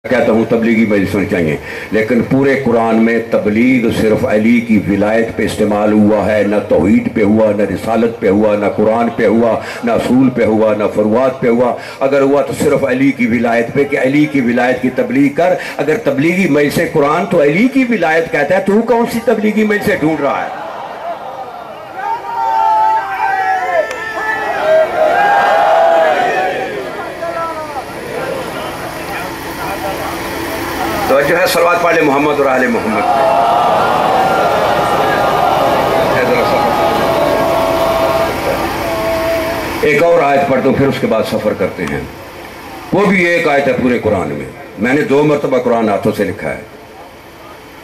کہتا ہوں تبلیغی مجلسیں چاہیے، لیکن پورے قرآن میں تبلیغ صرف علی کی ولایت پہ استعمال ہوا ہے، نہ توحید پہ ہوا، نہ رسالت پہ ہوا، نہ قرآن پہ ہوا، نہ اصول پہ ہوا، نہ فروعات پہ ہوا۔ اگر ہوا تو صرف علی کی ولایت پہ کہ علی کی ولایت کی تبلیغ کر۔ اگر تبلیغی مجلس قرآن تو علی کی ولایت کہتا ہے، تو کون سی تبلیغی مجلس ڈھونڈ رہا ہے؟ تو جو ہے صلوات پڑھ لے محمد اور آل محمد پہ۔ ایک اور آیت پڑھ دو، پھر اس کے بعد سفر کرتے ہیں۔ وہ بھی ایک آیت ہے پورے قرآن میں، میں نے 2 مرتبہ قرآن ہاتھوں سے لکھا ہے۔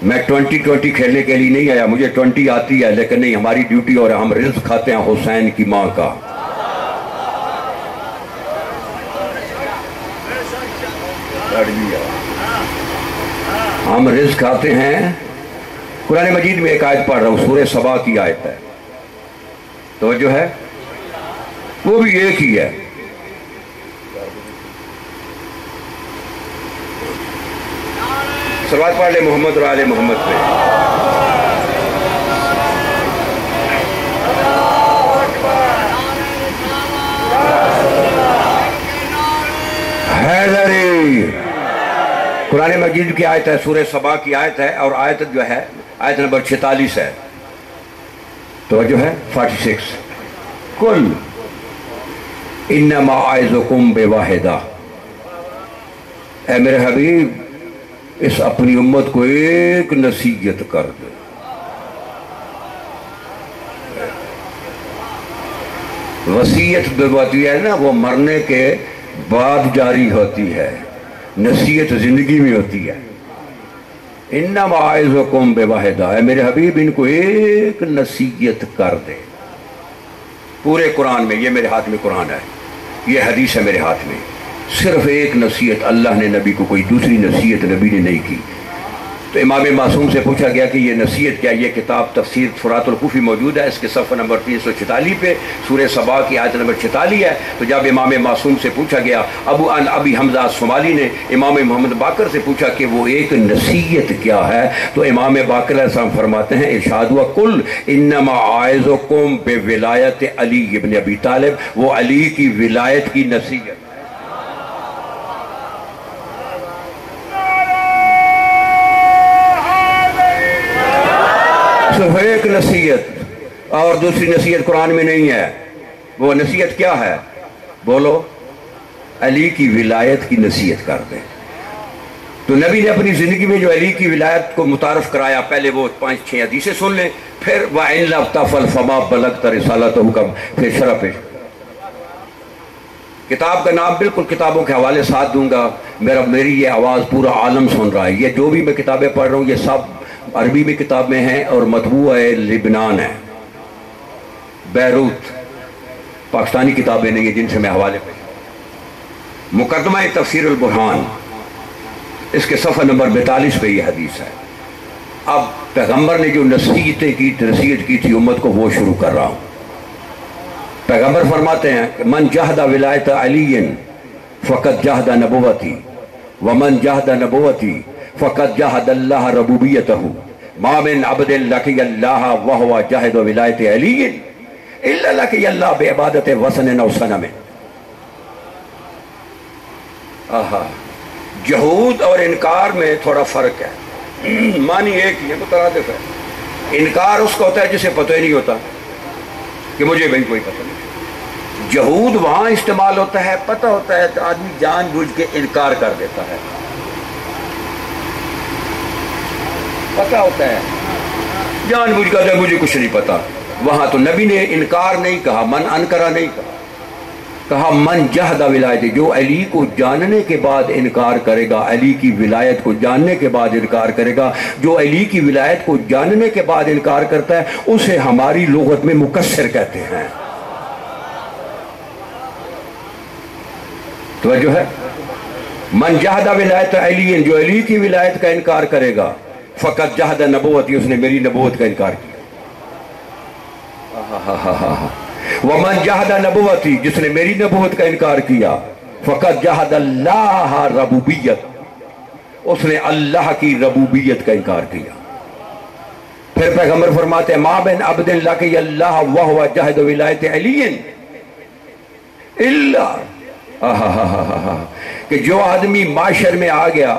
میں 20 کھیلنے کے لیے نہیں آیا، مجھے 20 آتی ہے، لیکن نہیں، ہماری ڈیوٹی اور ہم رزق کھاتے ہیں حسین کی ماں کا۔ ہم رزق کھاتے ہیں۔ قرآن مجید میں ایک آیت پڑھ رہا ہوں، سورہ سبا کی آیت ہے، توجہ ہے، وہ بھی ایک ہی ہے۔ صلوات پڑھ لے محمد اور آل محمد پہ۔ حیدری قرآن مجید کی آیت ہے، سورہ سبا کی آیت ہے، اور آیت جو ہے آیت نمبر 46 ہے، توجہ ہے 46۔ کل انما اعظکم بواحدہ، اے میرے حبیب اس اپنی امت کو ایک نصیحت کر دے۔ وصیت جو ہے نا وہ مرنے کے بعد جاری ہوتی ہے، نصیحت زندگی میں ہوتی ہے۔ انما اعظکم بواحدہ، اے میرے حبیب ان کو ایک نصیحت کر دے۔ پورے قرآن میں، یہ میرے ہاتھ میں قرآن ہے، یہ حدیث ہے میرے ہاتھ میں، صرف ایک نصیحت اللہ نے نبی کو، کوئی دوسری نصیحت نبی نے نہیں کی۔ تو امام معصوم سے پوچھا گیا کہ یہ نصیحت کیا؟ یہ کتاب تفسیر فرات الکوفی موجود ہے، اس کے صفحہ نمبر 346 پہ سورہ سبا کی آیت نمبر 46 ہے۔ تو جب امام معصوم سے پوچھا گیا، ابی حمزہ صومالی نے امام محمد باقر سے پوچھا کہ وہ ایک نصیحت کیا ہے، تو امام باقر علیہ السلام فرماتے ہیں، ارشاد ہوا کل انما اعظکم بولایت علی ابن ابی طالب، وہ علی کی ولایت کی نصیحت۔ صرف ایک نصیحت، اور دوسری نصیحت قرآن میں نہیں ہے۔ وہ نصیحت کیا ہے؟ بولو، علی کی ولایت کی نصیحت کر دیں۔ تو نبی نے اپنی زندگی میں جو علی کی ولایت کو متعارف کرایا، پہلے وہ 5-6 حدیثیں سن لیں، پھر وَإِن لَمْ تَفْعَلْ فَمَا بَلَغْتَ رِسَالَتَهُ کا پھر شرح پیش۔ کتاب کا نام بالکل کتابوں کے حوالے ساتھ دوں گا، میری یہ آواز پورا عالم سن رہا ہے۔ یہ جو بھی میں کتابیں پڑھ رہا ہوں یہ سب عربی میں کتابیں ہیں اور مطبوع ہے لبنان ہے، بیروت، پاکستانی کتابیں نہیں ہیں جن سے میں حوالے پہ۔ مقدمہ تفسیر البرہان، اس کے صفحہ نمبر 42 پہ یہ حدیث ہے۔ اب پیغمبر نے جو نصیحت کی تھی امت کو، وہ شروع کر رہا ہوں۔ پیغمبر فرماتے ہیں کہ من جہد ولایت علی فقد جہد نبوتی، ومن جہد نبوتی فقد جہد اللہ ربوبیتہ، ما من عبد لقی اللہ وہو جہد ولایت علی الا لقی اللہ بعبادت وثن او صنم۔ جہود اور انکار میں تھوڑا فرق ہے، معنی ایک ہی ہے، مترادف ہے۔ انکار اس کو ہوتا ہے جسے پتہ ہی نہیں ہوتا کہ مجھے بھائی کوئی پتہ نہیں۔ جہود وہاں استعمال ہوتا ہے، پتہ ہوتا ہے تو آدمی جان بوجھ کے انکار کر دیتا ہے، پتہ ہوتا ہے جان بوجھ کر مجھے کچھ نہیں پتا۔ وہاں تو نبی نے انکار نہیں کہا، من انکرہ نہیں کہا من جہد ولایت، جو علی کو جاننے کے بعد انکار کرے گا، علی کی ولایت کو جاننے کے بعد انکار کرے گا، جو علی کی ولایت کو جاننے کے بعد انکار کرتا ہے اسے ہماری لغت میں مکثر کہتے ہیں۔ توجہ ہے، من جہد ولایت علی، جو علی کی ولایت کا انکار کرے گا، فقط جہد نبوتی، اس نے میری نبوت کا انکار کیا۔ ومن جہد نبوتی، جس نے میری نبوت کا انکار کیا، فقط جہد اللہ ربوبیت، اس نے اللہ کی ربوبیت کا انکار کیا۔ پھر پیغمبر فرماتے ہیں ما بین عبد لقی اللہ وہو جہد ولایت علی الا، کہ جو آدمی معاشر میں آ گیا،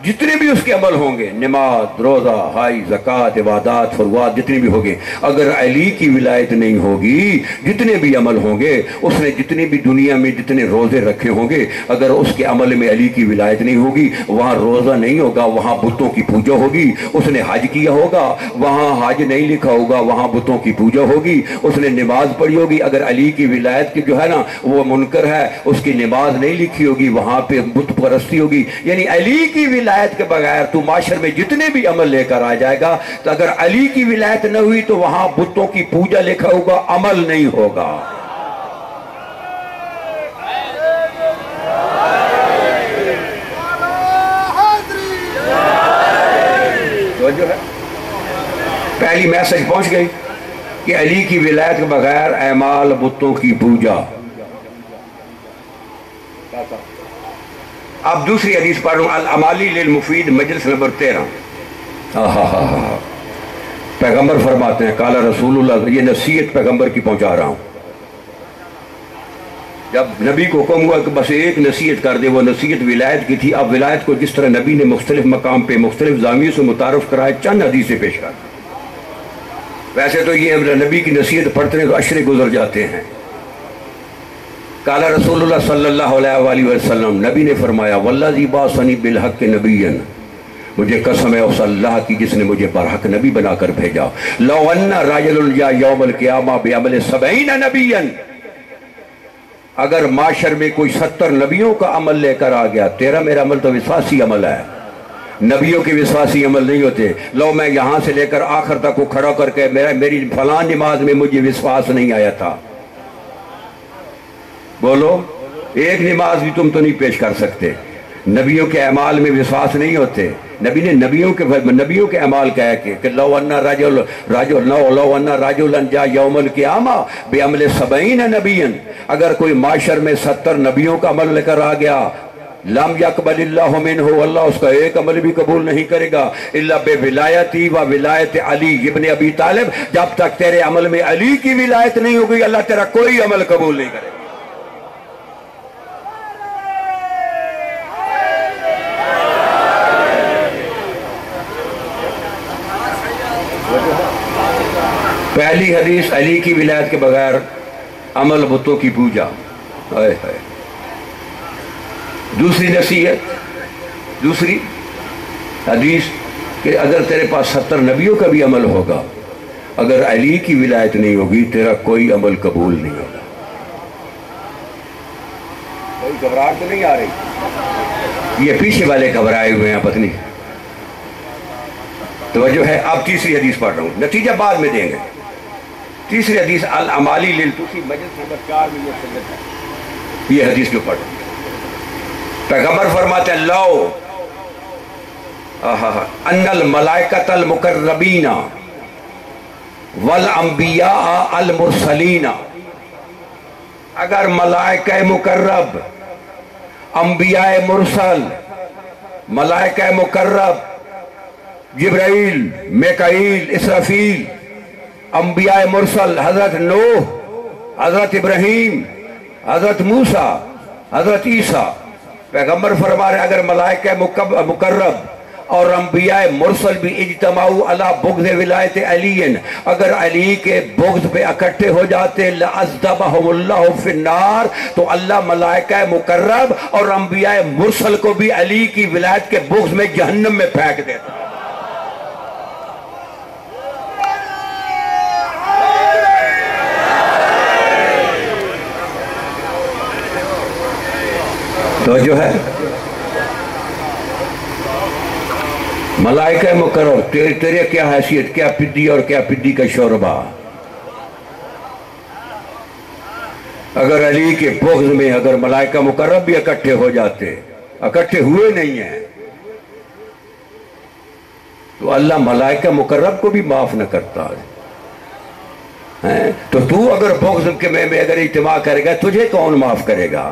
جتنے بھی اس کے عمل ہوں گے، نماز، روزہ، حج، زکوٰۃ، عبادات، فروات، جتنے بھی ہوں گے، اگر علی کی ولایت نہیں ہوگی، جتنے بھی عمل ہوں گے، اس نے جتنے بھی دنیا میں جتنے روزے رکھے ہوں گے، اگر اس کے عمل میں علی کی ولایت نہیں ہوگی، وہاں روزہ نہیں ہوگا، وہاں بتوں کی پوجا ہوگی۔ اس نے حج کیا ہوگا، وہاں حج نہیں لکھا ہوگا، وہاں بتوں کی پوجا ہوگی۔ اس نے نماز پڑھی ہوگی، اگر علی کی ولایت کی جو ہے نا وہ منکر ہے، اس کی نماز نہیں لکھی ہوگی، وہاں پہ بت پرستی ہوگی۔ یعنی علی کی ولایت کے بغیر تو معاشر میں جتنے بھی عمل لے کر آ جائے گا، تو اگر علی کی ولایت نہ ہوئی تو وہاں بتوں کی پوجا لکھا ہوگا، عمل نہیں ہوگا۔ تو جو ہے پہلی میسج پہنچ گئی کہ علی کی ولایت کے بغیر اعمال بتوں کی پوجا۔ اب دوسری حدیث پڑھ رہا ہوں، الامالی للمفید، مجلس نمبر 13۔ پیغمبر فرماتے ہیں قال رسول اللہ، یہ نصیحت پیغمبر کی پہنچا رہا ہوں۔ جب نبی کو حکم ہوا کہ بس ایک نصیحت کر دے، وہ نصیحت ولایت کی تھی۔ اب ولایت کو جس طرح نبی نے مختلف مقام پہ مختلف زاویوں سے متعارف کرائے، چند حدیثیں پیش کر۔ ویسے تو یہ نبی کی نصیحت پڑھتے ہیں تو اشرے گزر جاتے ہیں۔ قال رسول اللہ صلی اللہ علیہ وآلہ وسلم، نبی نے فرمایا والذی بعثنی بالحق نبیا، مجھے قسم ہے اس اللہ کی جس نے مجھے برحق نبی بنا کر بھیجا، لو ان رجل جاء یوم القیامہ بعمل 70 نبیا، اگر معاشر میں کوئی 70 نبیوں کا عمل لے کر آ گیا، تیرا میرا عمل تو وسواسی عمل ہے، نبیوں کے وسواسی عمل نہیں ہوتے۔ لو میں یہاں سے لے کر آخر تک کو کھڑا کر کے میری فلاں نماز میں مجھے وسواس نہیں آیا تھا، بولو ایک نماز بھی تم تو نہیں پیش کر سکتے۔ نبیوں کے اعمال میں وسواس نہیں ہوتے۔ نبی نے نبیوں کے اعمال کہا کہ لو ان رجلا جاء یوم القیامہ بعمل 70 نبیا، اگر کوئی معاشر میں 70 نبیوں کا عمل لے کر آ گیا، لم یقبل اللہ منہ، اللہ اس کا ایک عمل بھی قبول نہیں کرے گا، الا بولایتی و ولایت علی ابن ابی طالب، جب تک تیرے عمل میں علی کی ولایت نہیں ہوگی اللہ تیرا کوئی عمل قبول نہیں کرے گا۔ پہلی حدیث علی کی ولایت کے بغیر عمل بتوں کی پوجا۔ دوسری نصیحت، دوسری حدیث کہ اگر تیرے پاس 70 نبیوں کا بھی عمل ہوگا، اگر علی کی ولایت نہیں ہوگی تیرا کوئی عمل قبول نہیں ہوگا۔ کوئی گھبراہٹ تو نہیں آ رہی؟ یہ پیچھے والے گھبرائے ہوئے ہیں پتنی۔ توجہ ہے، اب تیسری حدیث پڑھ رہا ہوں، نتیجہ بعد میں دیں گے۔ تیسری حدیث الامالی للتوسی، مجلس نمبر 4 میں یہ سنت ہے، یہ حدیث جو پڑھ رہا ہوں۔ پیغمبر فرماتے ہیں لو ان الملائکۃ المقربین والانبیاء المرسلین، اگر ملائکہ مقرب، انبیاء مرسل، ملائکہ مقرب جبرائیل، میکائیل، اسرافیل، انبیاء مرسل حضرت نوح، حضرت ابراہیم، حضرت موسیٰ، حضرت عیسیٰ، پیغمبر فرما رہے اگر ملائکہ مقرب اور انبیاء مرسل بھی اجتماعوا علی بغض ولایت علی، اگر علی کے بغض پہ اکٹھے ہو جاتے لعذبہم اللہ فی النار، تو اللہ ملائکہ مقرب اور انبیاء مرسل کو بھی علی کی ولایت کے بغض میں جہنم میں پھینک دیتا۔ تو جو ہے ملائکہ مقرب، تیرے کیا حیثیت، کیا پدی اور کیا پدی کا شوربہ، اگر علی کے بغض میں اگر ملائکہ مقرب بھی اکٹھے ہو جاتے، اکٹھے ہوئے نہیں ہیں، تو اللہ ملائکہ مقرب کو بھی معاف نہ کرتا ہے۔ تو اگر بغض کے میں اگر اجتماع کرے گا تجھے کون معاف کرے گا؟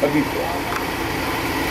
26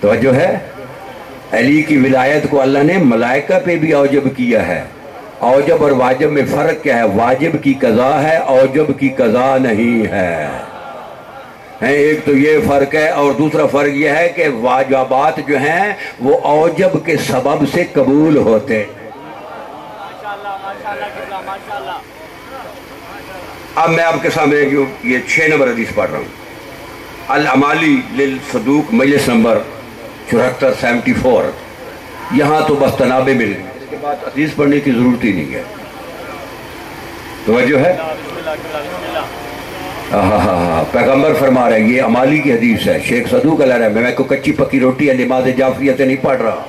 توجہ ہے؟ علی کی ولایت کو اللہ نے ملائکہ پہ بھی اوجب کیا ہے۔ اوجب اور واجب میں فرق کیا ہے؟ واجب کی قضا ہے، اوجب کی قضا نہیں ہے۔ ایک تو یہ فرق ہے، اور دوسرا فرق یہ ہے کہ واجبات جو ہیں وہ اوجب کے سبب سے قبول ہوتے۔ اب میں آپ کے سامنے یہ 6 نمبر حدیث پڑھ رہا ہوں، العمالی للصدوق مجلس نمبر 74 74۔ یہاں تو بس تنابے مل گئی، اس کے بعد حدیث پڑھنے کی ضرورت ہی نہیں ہے۔ توجہ ہے؟ پیغمبر فرما رہے ہیں، یہ عمالی کی حدیث ہے، شیخ صدوق علیہ رحمہ، میں کوئی کچی پکی روٹی ہے نماز جعفریہ سے نہیں پڑھ رہا۔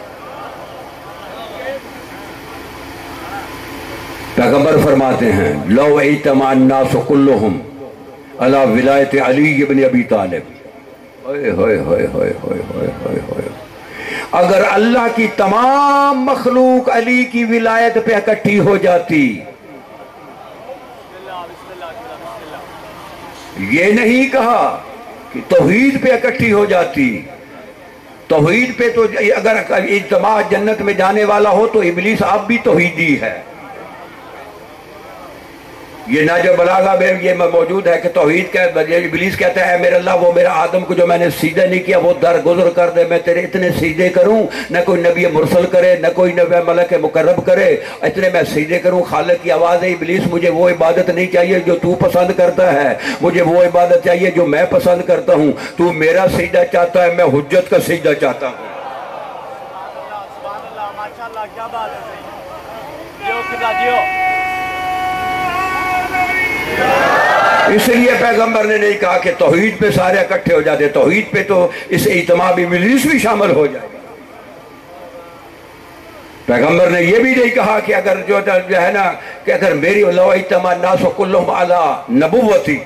پیغمبر فرماتے ہیں لو اجتمع الناس كلهم على ولایت علی بن ابی طالب، اگر اللہ کی تمام مخلوق علی کی ولایت پہ اکٹھی ہو جاتی، یہ نہیں کہا کہ توحید پہ اکٹھی ہو جاتی۔ توحید پہ تو اگر اجتماع جنت میں جانے والا ہو تو ابلیس آپ بھی توحیدی ہے۔ یہ ناجر بلاغہ میں یہ موجود ہے کہ توحید کا ابلیس کہتا ہے اے میرے اللہ وہ میرا آدم کو جو میں نے سیدھا نہیں کیا وہ درگزر کر دے، میں تیرے اتنے سیدھے کروں نہ کوئی نبی مرسل کرے نہ کوئی نبی ملک مقرب کرے، اتنے میں سیدھے کروں۔ خالق کی آواز ہے ابلیس مجھے وہ عبادت نہیں چاہیے جو تو پسند کرتا ہے، مجھے وہ عبادت چاہیے جو میں پسند کرتا ہوں۔ تو میرا سجدہ چاہتا ہے، میں حجت کا سجدہ چاہتا ہوں۔ اس لیے پیغمبر نے نہیں کہا کہ توحید پہ سارے اکٹھے ہو جاتے، توحید پہ تو اس اجتماع میں ابلیس بھی شامل ہو جائے۔ پیغمبر نے یہ بھی نہیں کہا کہ اگر جو ہے نا کہ اگر میری لو اجتمع الناس كلهم على نبوتی،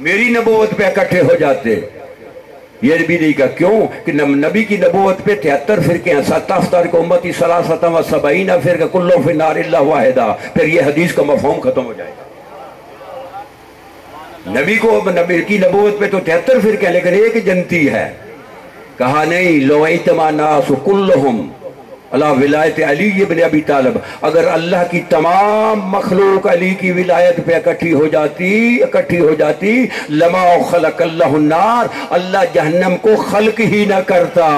میری نبوت پہ اکٹھے ہو جاتے، یہ بھی نہیں کہا۔ کیوں کہ نبی کی نبوت پہ 73 فرقے ہیں، ستفترق امتی 73 فرقہ كلهم في النار الا واحدہ، پھر یہ حدیث کا مفہوم ختم ہو جائے گا۔ نبی کی نبوت پہ تو 73 فرقے ہیں لیکن ایک جنتی ہے۔ کہا نہیں لو اجتمع الناس كلهم على ولایت علی بن ابی طالب، اگر اللہ کی تمام مخلوق علی کی ولایت پہ اکٹھی ہو جاتی لما خلق اللہ النار، اللہ جہنم کو خلق ہی نہ کرتا،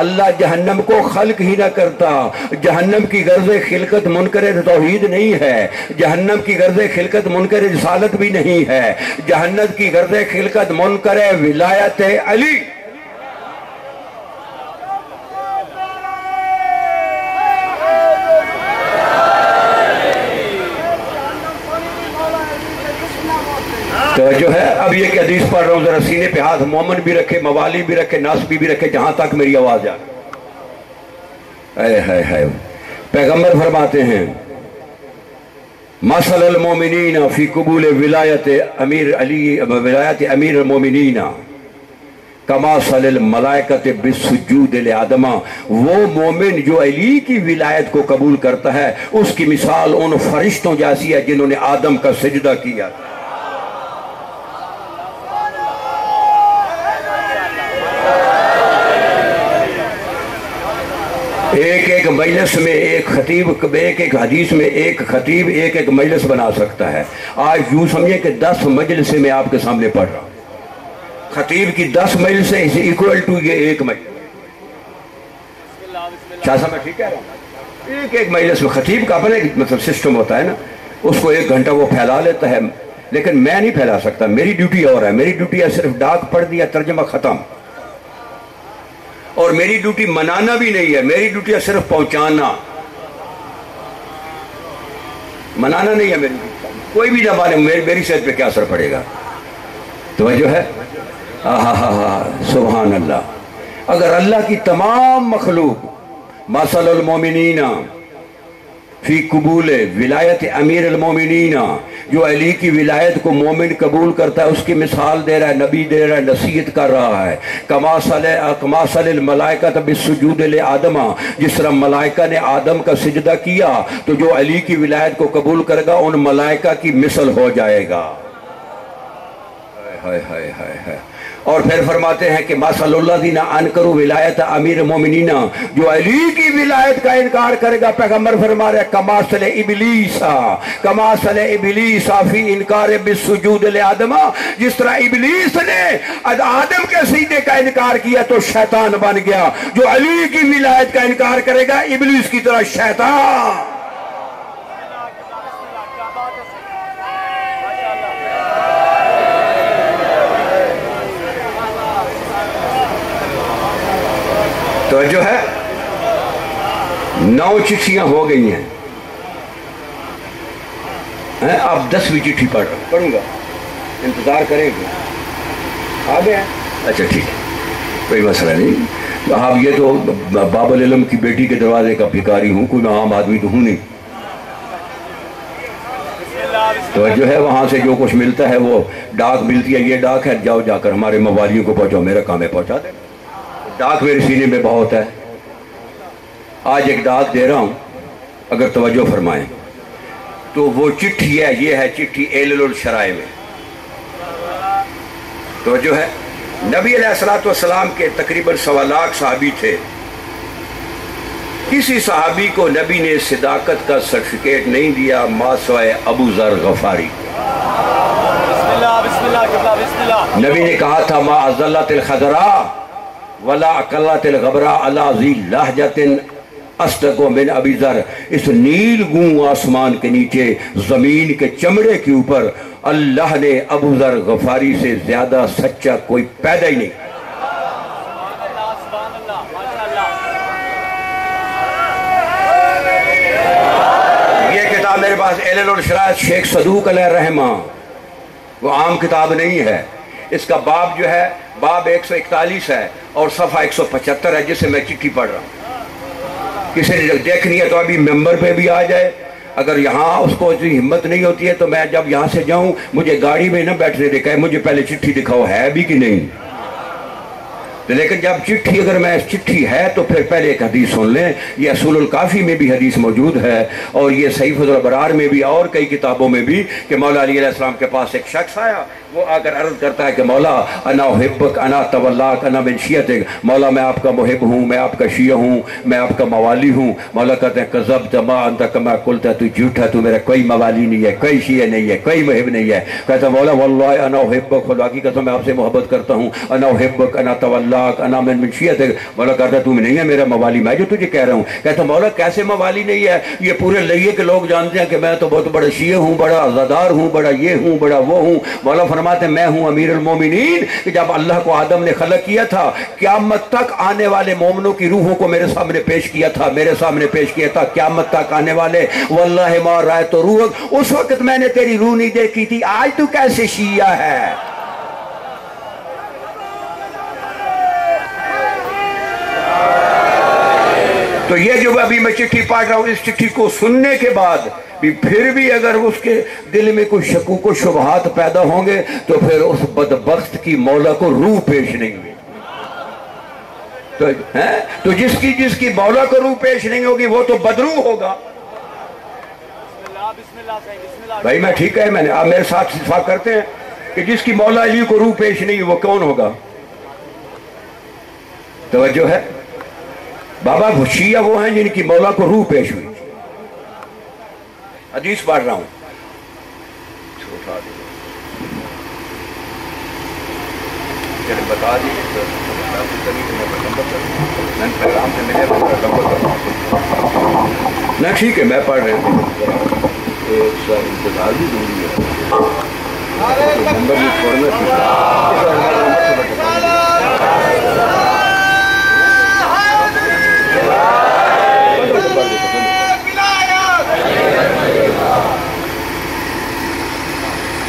اللہ جہنم کو خلق ہی نہ کرتا۔ جہنم کی غرض خلقت منکر توحید نہیں ہے، جہنم کی غرض خلقت منکر رسالت بھی نہیں ہے، جہنم کی غرض خلقت منکر ولایت علی۔ توجہ ہے؟ اب یہ کہ حدیث پڑھ رہا ہوں، ذرا سینے پہ ہاتھ، مومن بھی رکھے، موالی بھی رکھے، ناسبی بھی رکھے، جہاں تک میری آواز جائے۔ پیغمبر فرماتے ہیں مثل المومنین فی قبول ولایت امیر المومنین کمثل الملائکۃ بالسجود لآدم، وہ مومن جو علی کی ولایت کو قبول کرتا ہے اس کی مثال ان فرشتوں جیسی ہے جنہوں نے آدم کا سجدہ کیا۔ ایک مجلس میں ایک خطیب، ایک حدیث میں ایک خطیب ایک مجلس بنا سکتا ہے۔ آج یوں سمجھے کہ 10 مجلس میں آپ کے سامنے پڑھ رہا ہوں، خطیب کی 10 مجلس ہے ایکول ٹو یہ ایک مجلس۔ شاہ صاحب میں ٹھیک کہہ رہا ہوں؟ ایک مجلس میں خطیب کا اپنا مطلب سسٹم ہوتا ہے نا، اس کو 1 گھنٹہ وہ پھیلا لیتا ہے، لیکن میں نہیں پھیلا سکتا، میری ڈیوٹی اور ہے۔ میری ڈیوٹی ہے صرف ڈاک پڑھ دیا، ترجمہ ختم، اور میری ڈیوٹی منانا بھی نہیں ہے، میری ڈیوٹی ہے صرف پہنچانا، منانا نہیں ہے میری ڈیوٹی۔ کوئی بھی نہ مانے میری صحت پہ کیا اثر پڑے گا؟ توجہ ہے؟ سبحان اللہ۔ اگر اللہ کی تمام مخلوق مثل المومنین فی قبول ولایت امیر المومنین، جو علی کی ولایت کو مومن قبول کرتا ہے اس کی مثال دے رہا ہے، نبی دے رہا ہے، نصیحت کر رہا ہے۔ کمثل الملائکۃ بالسجود لآدم، جس طرح ملائکہ نے آدم کا سجدہ کیا تو جو علی کی ولایت کو قبول کرے گا ان ملائکہ کی مثل ہو جائے گا۔ اور پھر فرماتے ہیں کہ مَثَلُ الَّذِينَ أَنكَرُوا وِلَایَتَ امیر المومنین، جو علی کی ولایت کا انکار کرے گا، پیغمبر فرما رہے کماثل ابلیس فی انکار بالسجود لآدم، جس طرح ابلیس نے آدم کے سجدے کا انکار کیا تو شیطان بن گیا، جو علی کی ولایت کا انکار کرے گا ابلیس کی طرح شیطان۔ تو جو ہے 9 چٹھیاں ہو گئی ہیں، اب 10ویں چٹھی پڑھوں گا، انتظار کریں گے، آ گئے ہیں؟ اچھا ٹھیک ہے، کوئی مسئلہ نہیں۔ آپ یہ تو باب العلم کی بیٹی کے دروازے کا بھکاری ہوں، کوئی عام آدمی تو ہوں نہیں، تو جو ہے وہاں سے جو کچھ ملتا ہے وہ ڈاک ملتی ہے، یہ ڈاک ہے، جاؤ جا کر ہمارے موالیوں کو پہنچاؤ، میرا کام ہے پہنچا دیں۔ ڈاک میرے سینے میں بہت ہے، آج ایک ڈاک دے رہا ہوں، اگر توجہ فرمائیں تو وہ چٹھی ہے، یہ ہے چٹھی علل الشرائع میں۔ تو جو ہے نبی علیہ السلام کے تقریباً 1.25 لاکھ صحابی تھے، کسی صحابی کو نبی نے صداقت کا سرٹیفکیٹ نہیں دیا ما سوائے ابو ذر غفاری۔ نبی نے کہا تھا ما ازلت الخضراء ولا اقلت الغبراء علی ذی لہجۃ اصدق من ابی ذر، اس نیل گوں آسمان کے نیچے زمین کے چمڑے کے اوپر اللہ نے ابو ذر غفاری سے زیادہ سچا کوئی پیدا ہی نہیں۔ یہ کتاب میرے پاس علل الشرائع شیخ صدوق علیہ الرحمہ، وہ عام کتاب نہیں ہے، اس کا باب جو ہے باب 141 ہے اور صفحہ 175 ہے، جسے میں چٹھی پڑھ رہا ہوں۔ کسی نے دیکھنی ہے تو ابھی ممبر پہ بھی آ جائے، اگر یہاں اس کو ہمت نہیں ہوتی ہے تو میں جب یہاں سے جاؤں مجھے گاڑی میں نہ بیٹھنے دے، کہے مجھے پہلے چٹھی دکھاؤ ہے بھی کہ نہیں، لیکن جب چٹھی اگر میں چٹھی ہے تو پھر پہلے ایک حدیث سن لیں۔ یہ اصول الکافی میں بھی حدیث موجود ہے اور یہ صحیفۃ الابرار میں بھی اور کئی کتابوں میں بھی، کہ مولا علی علیہ السلام کے پاس ایک شخص آیا، وہ آ کر عرض کرتا ہے کہ مولا انا احبک انا تولاک انا من شیعتک، مولا میں آپ کا محب ہوں، میں آپ کا شیعہ ہوں، میں آپ کا موالی ہوں۔ مولا کہتے ہیں کذبت ما انت کما قلت، تو جھوٹا، تو میرا کوئی موالی نہیں ہے، کوئی شیعہ نہیں ہے، کوئی محب نہیں ہے۔ کہتا ہے مولا واللہ انا احبک، خدا کی قسم میں آپ سے محبت کرتا ہوں، انا احبک انا تولاک انا من شیعتک۔ مولا کہتا ہے تم نہیں ہے میرا موالی، میں جو تجھے کہہ رہا ہوں۔ کہتا ہے مولا کیسے موالی نہیں ہے، یہ پورے لئیے کے لوگ جانتے ہیں کہ میں تو بہت بڑا شیعہ ہوں، بڑا عزادار ہوں، بڑا یہ ہوں، بڑا وہ ہوں۔ مولا فرماتے ہیں میں ہوں امیر المومنین، کہ جب اللہ کو آدم نے خلق کیا تھا، قیامت تک آنے والے مومنوں کی روحوں کو میرے سامنے پیش کیا تھا، میرے سامنے پیش کیا تھا، قیامت تک آنے والے، واللہ ما رأیت روحک، اس وقت میں نے تیری روح نہیں دیکھی تھی، آج تو کیسے شیعہ ہے۔ تو یہ جو ابھی میں چٹھی پڑھ رہا ہوں، اس چٹھی کو سننے کے بعد بھی پھر بھی اگر اس کے دل میں کوئی شکوک و شبہات پیدا ہوں گے تو پھر اس بدبخت کی مولا کو روح پیش نہیں ہوئی۔ تو جس کی مولا کو روح پیش نہیں ہوگی وہ تو بدروح ہوگا۔ بھائی میں ٹھیک ہے، میں نے آپ میرے ساتھ اتفاق کرتے ہیں کہ جس کی مولا علی کو روح پیش نہیں وہ کون ہوگا؟ توجہ ہے بابا، شیعہ وہ ہیں جن کی مولا کو روح پیش ہوئی۔ حدیث پڑھ رہا ہوں، بتا دیجیے نہ ٹھیک ہے، میں پڑھ رہا ہوں، انتظار بھی ضروری ہے، نمبر بھی چھوڑنا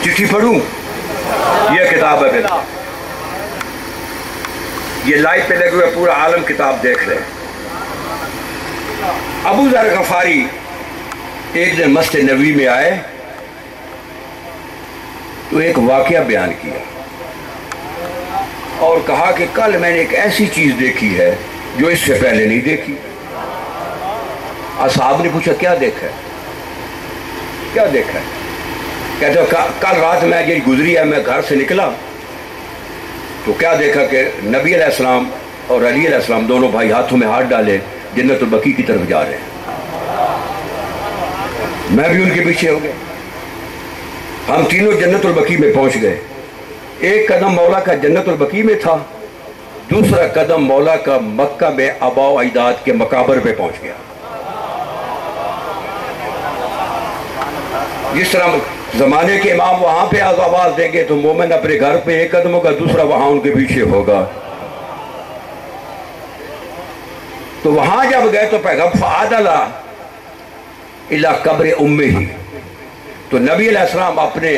چٹھی پڑھوں، یہ کتاب ہے، یہ لائٹ پہ لگے ہوئے پورا عالم کتاب دیکھ لیں۔ ابو ذر غفاری ایک دن مسجد نبوی میں آئے تو ایک واقعہ بیان کیا اور کہا کہ کل میں نے ایک ایسی چیز دیکھی ہے جو اس سے پہلے نہیں دیکھی۔ اصحاب نے پوچھا کیا دیکھا ہے، کیا دیکھا ہے؟ کہتے ہیں کل رات میں جو گزری ہے، میں گھر سے نکلا تو کیا دیکھا کہ نبی علیہ السلام اور علی علیہ السلام دونوں بھائی ہاتھوں میں ہاتھ ڈالے جنت البقیع کی طرف جا رہے ہیں. میں بھی ان کے پیچھے ہو گیا. ہم تینوں جنت البقیع میں پہنچ گئے. ایک قدم مولا کا جنت البقیع میں تھا, دوسرا قدم مولا کا مکہ میں آباء و اجداد کے مقابر پہ پہنچ گیا. جس طرح زمانے کے امام وہاں پہ آواز دیں گے تو مومن اپنے گھر پہ ایک قدم ہوگا, دوسرا وہاں ان کے پیچھے ہوگا. تو وہاں جب گئے تو پیغام فعادلہ الی قبر امہ, تو نبی علیہ السلام اپنے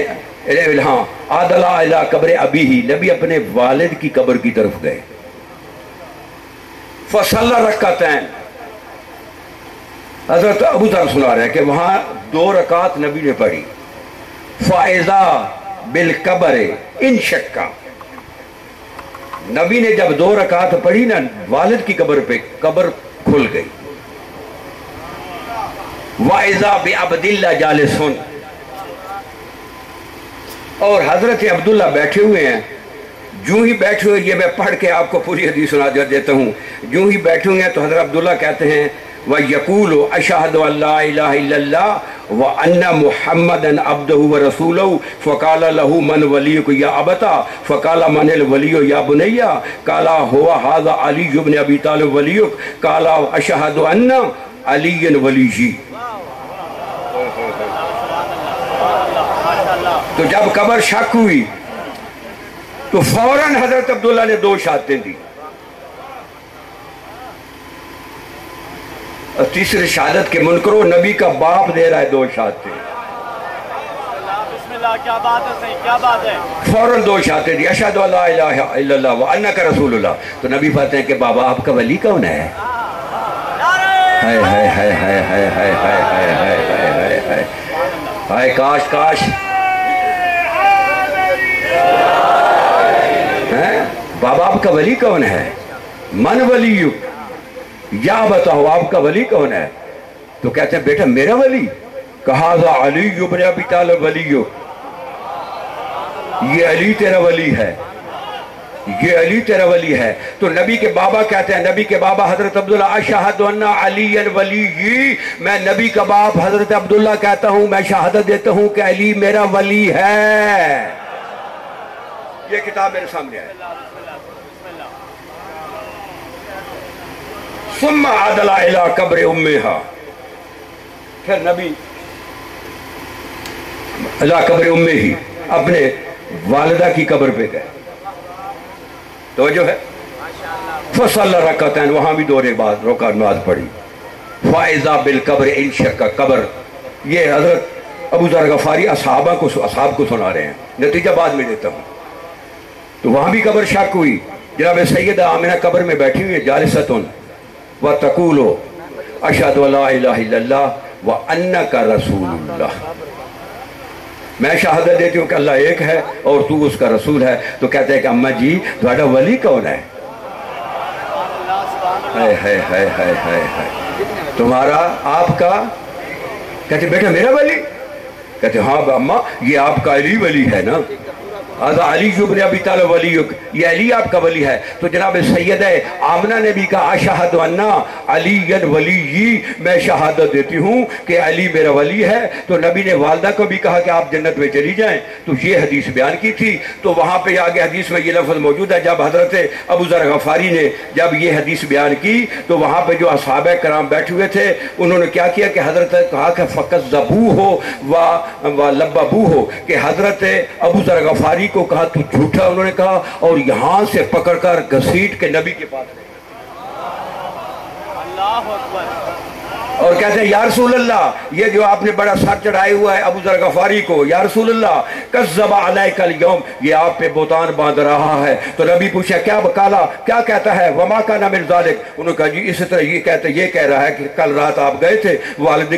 عادلہ الی قبر ابیہ, نبی اپنے والد کی قبر کی طرف گئے. فصلی رکعتین, حضرت ابو ذر سنا رہے ہیں کہ وہاں 2 رکعت نبی نے پڑھی. فَإِذَا بِالْقَبْرِ انشَقَّ, نبی نے جب 2 رکعت پڑھی نا والد کی قبر پہ, قبر کھل گئی. وَإِذَا بِعَبْدِ اللَّهِ جَالِسٌ, اور حضرت عبداللہ بیٹھے ہوئے ہیں. جو ہی بیٹھے ہوئے, یہ میں پڑھ کے آپ کو پوری حدیث سنا دیتا ہوں. جو ہی بیٹھے ہوئے ہیں تو حضرت عبداللہ کہتے ہیں وَيَقُولُ أَشْهَدُ أَن لَا إِلَهَ إِلَّا اللَّهُ وَأَنَّ مُحَمَّدًا عَبْدُهُ وَرَسُولُهُ فَقَالَ لَهُ مَنْ وَلِيُّكَ يَا أَبَتَا فَقَالَ مَنِ الْوَلِيُّ يَا بُنَيَّ قَالَ هُوَ هَذَا عَلِيُّ بْنُ أَبِي طَالِبٍ وَلِيُّكَ قَالَ أَشْهَدُ أَنَّ عَلِيًّا وَلِيِّي. تو جب قبر شک ہوئی تو فوراً حضرت عبداللہ نے 2 شہادتیں دی. اور تیسری شہادت کے منکروں, نبی کا باپ دے رہا ہے 2 شہادتیں. بسم اللہ, کیا بات ہے, صحیح, کیا بات ہے. فوراً 2 شہادتیں دی, اشہد ان لا الہ الا اللہ وانک رسول اللہ. تو نبی فرماتے ہیں کہ بابا آپ کا ولی کون ہے؟ ہائے ہائے ہائے ہائے ہائے ہائے ہائے ہائے ہائے ہائے ہائے ہائے, کاش کاش. بابا آپ کا ولی کون ہے؟ من ولیو, یا بتاؤ آپ کا ولی کون ہے؟ تو کہتے ہیں بیٹا میرا ولی, کہا ذا علی بن ابی طالب ولیو, یہ علی تیرا ولی ہے, یہ علی تیرا ولی ہے. تو نبی کے بابا کہتے ہیں, نبی کے بابا حضرت عبداللہ اشہد ان علی ولی, میں نبی کا باپ حضرت عبداللہ کہتا ہوں, میں شہادت دیتا ہوں کہ علی میرا ولی ہے. یہ کتاب میرے سامنے ہے. ثم عدل الی قبر امہا, پھر نبی الی قبر امہی, اپنے والدہ کی قبر پہ گئے. توجہ ہے. فصلی رکعتین, وہاں بھی 2 رکعت نماز پڑھی. فَإِذَا بِالْقَبْرِ انشَقَّ, قبر. یہ حضرت ابو ذر غفاری اصحاب کو سنا رہے ہیں, نتیجہ بعد میں دیتا ہوں. تو وہاں بھی قبر شک ہوئی. جناب سیدہ آمنہ قبر میں بیٹھی ہوئی ہے, جالستن وَتَقُولُ أَشْهَدُ أَن لَا إِلَهَ إِلَّا اللَّهُ وَأَنَّكَ رَسُولُ اللَّهُ, میں شہادت دیتی ہوں کہ اللہ ایک ہے اور تو اس کا رسول ہے. تو کہتے ہیں کہ اماں جی تمہارا ولی کون ہے؟ ہائے ہائے ہائے ہائے ہائے ہائے, تمہارا آپ کا. کہتے بیٹا میرا ولی, کہتے ہاں اماں یہ آپ کا علی ولی ہے نا, علی بن ابی طالب ولیک, یہ علی آپ کا ولی ہے. تو جناب سیدہ آمنہ نے بھی کہا اشہد ان علی ولی, میں شہادت دیتی ہوں کہ علی میرا ولی ہے. تو نبی نے والدہ کو بھی کہا کہ آپ جنت میں چلی جائیں. تو یہ حدیث بیان کی تھی. تو وہاں پہ آگے حدیث میں یہ لفظ موجود ہے, جب حضرت ابو ذر غفاری نے جب یہ حدیث بیان کی تو وہاں پہ جو اصحاب کرام بیٹھے ہوئے تھے انہوں نے کیا کیا کہ حضرت کہا کہ فقط ذبو ہو و لببو ہو, کہ حضرت ابو ذر غفاری کو کہا تو جھوٹا, انہوں نے کہا, اور یہاں سے پکڑ کر گھسیٹ کے نبی کے پاس لے. اللہ اکبر. اور کہتے ہیں یا رسول اللہ, یہ جو آپ نے بڑا سر چڑھائے ہوا ہے ابو ذر غفاری کو, یا رسول اللہ کذب علیک اليوم, یہ آپ پہ بہتان باندھ رہا ہے. تو نبی پوچھا کیا بکالا, کیا کہتا ہے؟ وما کان من ذلک, انہوں نے کہا جی اس طرح یہ کہہ رہا ہے کہ کل رات آپ گئے تھے, والد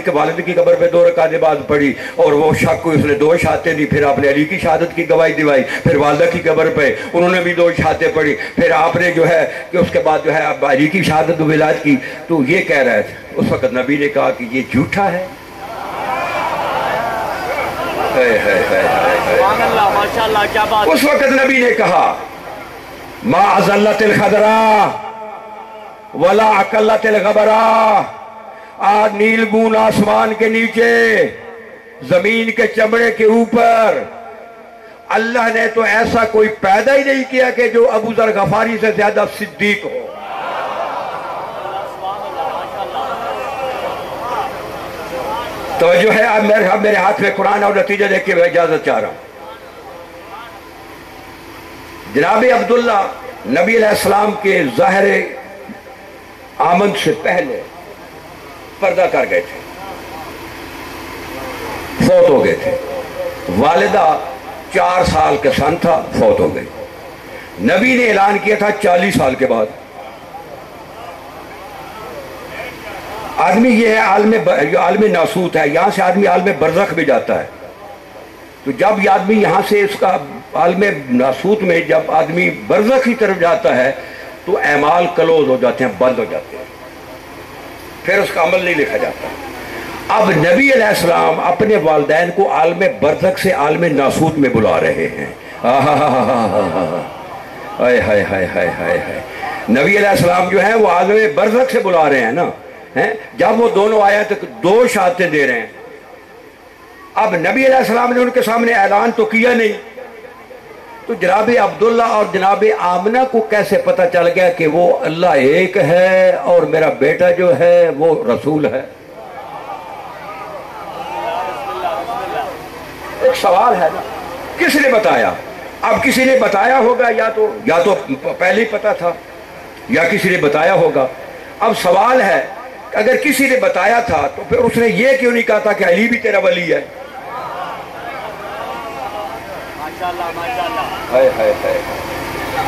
کی قبر پہ 2 رکعت نماز پڑھی اور وہ شک کو اس نے 2 شہادتیں دی. پھر آپ نے علی کی شہادت کی گواہی دلائی, پھر والدہ کی قبر پہ انہوں نے بھی 2 شہادتیں پڑھی, پھر آپ نے جو ہے کہ اس کے بعد جو ہے علی کی شہادت و ولایت کی. تو یہ کہہ رہے تھے. اس وقت نبی نے کہا کہ یہ جھوٹا ہے. اس وقت نبی نے کہا ما ازلت الخضراء ولا اقلت الغبراء، آج نیل بون آسمان کے نیچے، زمین کے چمڑے کے اوپر، اللہ نے تو ایسا کوئی پیدا ہی نہیں کیا کہ جو ابو ذر غفاری سے زیادہ صدیق ہو۔ توجہ ہے؟ اب میرے ہاتھ میں قرآن اور نتیجہ دیکھ کے میں اجازت چاہ رہا ہوں۔ جناب عبداللہ نبی علیہ السلام کے ظاہر آمد سے پہلے پردہ کر گئے تھے، فوت ہو گئے تھے۔ والدہ 4 سال کے سن تھا، فوت ہو گئی۔ نبی نے اعلان کیا تھا 40 سال کے بعد۔ آدمی یہ ہے عالم ناسوت ہے، یہاں سے آدمی عالم برزخ بھی جاتا ہے۔ تو جب یہ آدمی یہاں سے اس کا عالم ناسوت میں جب آدمی برزخ کی طرف جاتا ہے تو اعمال کلوز ہو جاتے ہیں، بند ہو جاتے ہیں، پھر اس کا عمل نہیں لکھا جاتا۔ اب نبی علیہ السلام اپنے والدین کو عالم برزخ سے عالم ناسوت میں بلا رہے ہیں۔ نبی علیہ السلام جو ہیں وہ عالم برزخ سے بلا رہے ہیں نا۔ جب وہ دونوں آئے تو 2 شہادتیں دے رہے ہیں۔ اب نبی علیہ السلام نے ان کے سامنے اعلان تو کیا نہیں، تو جناب عبداللہ اور جناب آمنہ کو کیسے پتہ چل گیا کہ وہ اللہ ایک ہے اور میرا بیٹا جو ہے وہ رسول ہے؟ ایک سوال ہے نا، کس نے بتایا؟ اب کسی نے بتایا ہوگا، یا تو پہلے ہی پتہ تھا یا کسی نے بتایا ہوگا۔ اب سوال ہے اگر کسی نے بتایا تھا تو پھر اس نے یہ کیوں نہیں کہا تھا کہ علی بھی تیرا ولی ہے؟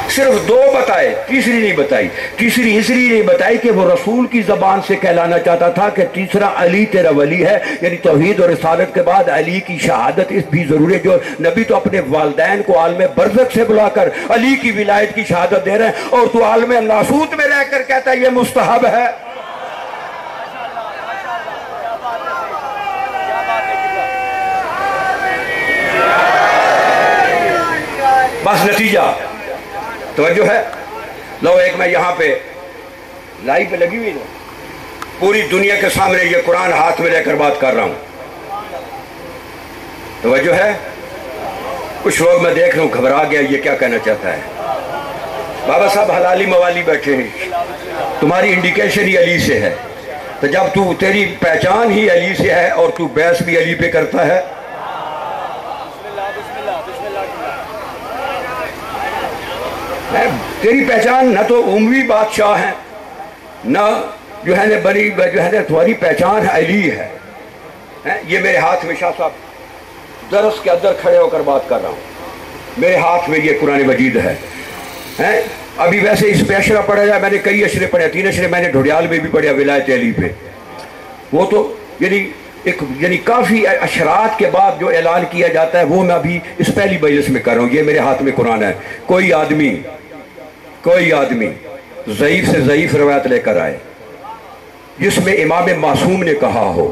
صرف 2 بتائے، تیسری نہیں بتائی۔ تیسری اس لیے نہیں بتائی کہ وہ رسول کی زبان سے کہلانا چاہتا تھا کہ تیسرا علی تیرا ولی ہے، یعنی توحید اور رسالت کے بعد علی کی شہادت اس بھی ضروری ہے۔ جو نبی تو اپنے والدین کو عالم برزخ سے بلا کر علی کی ولایت کی شہادت دے رہے ہیں، اور تو عالم ناسوت میں رہ کر کہتا ہے یہ مستحب ہے۔ بس نتیجہ توجہ ہے؟ لو ایک میں یہاں پہ لائیو پہ لگی ہوئی نا، پوری دنیا کے سامنے یہ قرآن ہاتھ میں لے کر بات کر رہا ہوں، توجہ ہے؟ کچھ لوگ میں دیکھ رہا ہوں گھبرا گیا، یہ کیا کہنا چاہتا ہے؟ بابا صاحب حلالی موالی بیٹھے ہیں، تمہاری انڈیکیشن ہی علی سے ہے، تو جب تیری پہچان ہی علی سے ہے اور تو بحث بھی علی پہ کرتا ہے، تیری پہچان نہ تو اموی بادشاہ ہے، نہ جو ہے بڑی جو ہے تمہاری پہچان علی ہے۔ یہ میرے ہاتھ میں شاہ صاحب درس کے اندر کھڑے ہو کر بات کر رہا ہوں، میرے ہاتھ میں یہ قرآن مجید ہے۔ ابھی ویسے اس پہ اشرہ پڑھا جائے، میں نے کئی اشرے پڑھے، 3 اشرے میں نے ڈھوڈیال میں بھی پڑھے ولایت علی پہ، وہ تو یعنی کافی اشرات کے بعد جو اعلان کیا جاتا ہے وہ میں ابھی اس پہلی مجلس میں کر رہا ہوں۔ یہ میرے ہاتھ میں قرآن ہے۔ کوئی آدمی ضعیف سے ضعیف روایت لے کر آئے جس میں امام معصوم نے کہا ہو،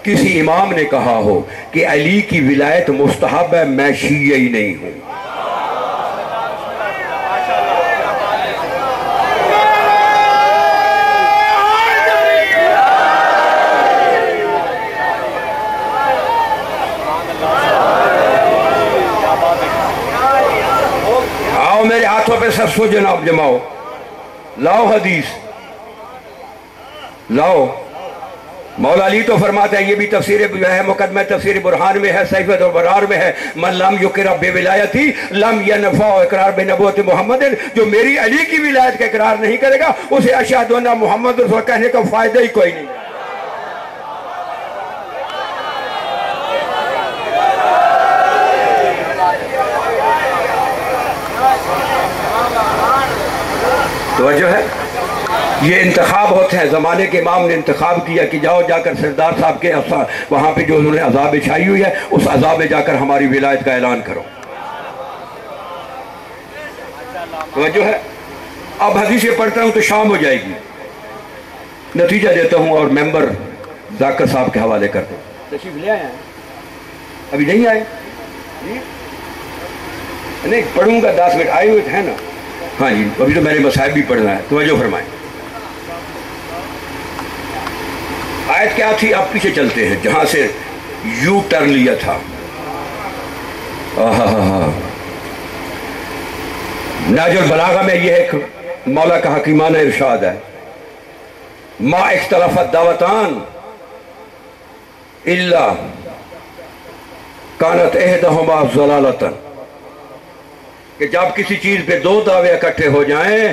کسی امام نے کہا ہو کہ علی کی ولایت مستحب ہے، میں شیعی نہیں ہوں۔ میرے ہاتھوں پہ سب سو جناب جماؤ، لاؤ حدیث لاؤ۔ مولا علی تو فرماتے ہیں، یہ بھی تفسیر جو ہے مقدمہ تفسیر برہان میں ہے، صحیفۃ البرار میں ہے، من لم یقر بولایتی لم ینفع اقرار بنبوت محمد، جو میری علی کی ولایت کا اقرار نہیں کرے گا اسے اشہد ان محمد رسول کہنے کا فائدہ ہی کوئی نہیں۔ توجہ ہے؟ یہ انتخاب ہوتے ہیں، زمانے کے امام نے انتخاب کیا کہ جاؤ جا کر سردار صاحب کے وہاں پہ جو انہوں نے عذاب بچھائی ہوئی ہے اس عذاب میں جا کر ہماری ولایت کا اعلان کرو۔ توجہ ہے؟ اب حدیثیں پڑھتا ہوں تو شام ہو جائے گی، نتیجہ دیتا ہوں اور ممبر ذاکر صاحب کے حوالے کرتا ہوں۔ تشریف لے آئے ہیں؟ ابھی نہیں آئے؟ نہیں پڑھوں گا 10 منٹ، آئے ہوئے ہیں نا؟ ہاں جی ابھی تو میں نے مصائب بھی پڑھنا ہے، توجہ فرمائیں۔ آیت کیا تھی؟ آپ پیچھے چلتے ہیں جہاں سے یو ٹرن لیا تھا۔ نہج البلاغہ میں یہ ایک مولا کا حکیمانہ ارشاد ہے، ما اختلفت دعوتان الا کانت احدہما ضلالتن، کہ جب کسی چیز پہ دو دعوے اکٹھے ہو جائیں